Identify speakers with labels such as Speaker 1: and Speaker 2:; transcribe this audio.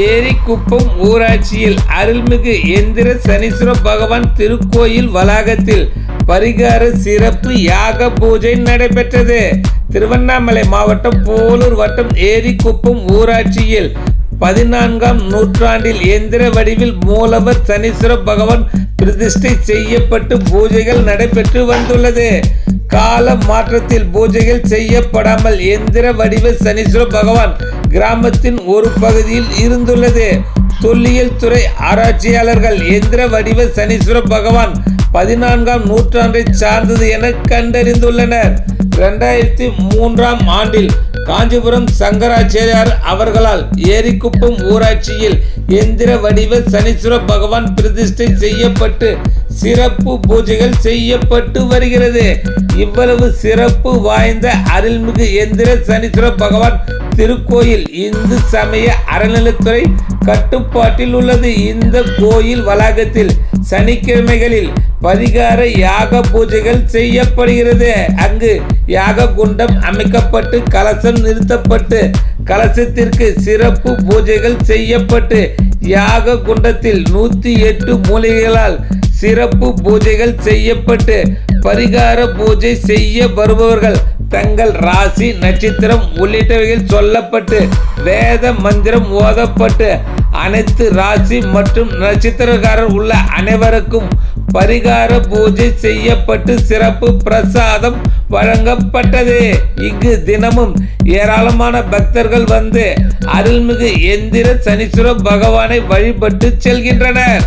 Speaker 1: ஏரிக்குப்பம் ஊராட்சியில் அருள்மிகு எந்திர சனீஸ்வர பகவான் திருக்கோயில் வளாகத்தில் பரிகார சிறப்பு யாக பூஜை நடைபெற்றது. திருவண்ணாமலை மாவட்டம் போலூர் வட்டம் ஏரிக்குப்பம் ஊராட்சியில் 14ஆம் நூற்றாண்டில் எந்திர வடிவில் மூலவர் சனீஸ்வர பகவான் பிரதிஷ்டை செய்யப்பட்டு பூஜைகள் நடைபெற்று வந்துள்ளது. கால மாற்றத்தில் பூஜைகள் செய்யப்படாமல் எந்திர வடிவ சனீஸ்வர பகவான் கிராமத்தின் ஒரு பகுதியில் இருந்துள்ளது. தொல்லியல் துறை ஆராய்ச்சியாளர்கள் எந்திர வடிவ சனீஸ்வர பகவான் 14ஆம் நூற்றாண்டை சார்ந்தது என கண்டறிந்துள்ளனர். 2003ஆம் ஆண்டில் காஞ்சிபுரம் சங்கராச்சாரியார் அவர்களால் ஏரிக்குப்பம் ஊராட்சியில் எந்திர வடிவ சனீஸ்வர பகவான் பிரதிஷ்டை செய்யப்பட்டு சிறப்பு பூஜைகள் செய்யப்பட்டு வருகிறது. இவ்வளவு சிறப்பு வாய்ந்த அருள்மிகு எந்திர சனீஸ்வர பகவான் திருக்கோயில் இந்து சமய அறநிலைத்துறை கட்டுப்பாட்டில் உள்ளது. இந்த கோயில் வளாகத்தில் சனிக்கிழமைகளில் பரிகார யாக பூஜைகள் செய்யப்படுகிறது. அங்கு யாக குண்டம் அமைக்கப்பட்டு கலசம் நிறுத்தப்பட்டு கலசத்திற்கு சிறப்பு பூஜைகள் செய்யப்பட்டு யாக குண்டத்தில் 108 மூலிகைகளால் சிறப்பு பூஜைகள் செய்யப்பட்டு பரிகார பூஜை செய்ய வருபவர்கள் தங்கள் ராசி நட்சத்திரம் உள்ளிட்டவைகள் சொல்லப்பட்டு வேத மந்திரம் ஓதப்பட்டு அனைத்து ராசி மற்றும் நட்சத்திரக்காரர் உள்ள அனைவருக்கும் பரிகார பூஜை செய்யப்பட்டு சிறப்பு பிரசாதம் வழங்கப்பட்டது. இங்கு தினமும் ஏராளமான பக்தர்கள் வந்து அருள்மிகு எந்திர சனீஸ்வர பகவானை வழிபட்டு செல்கின்றனர்.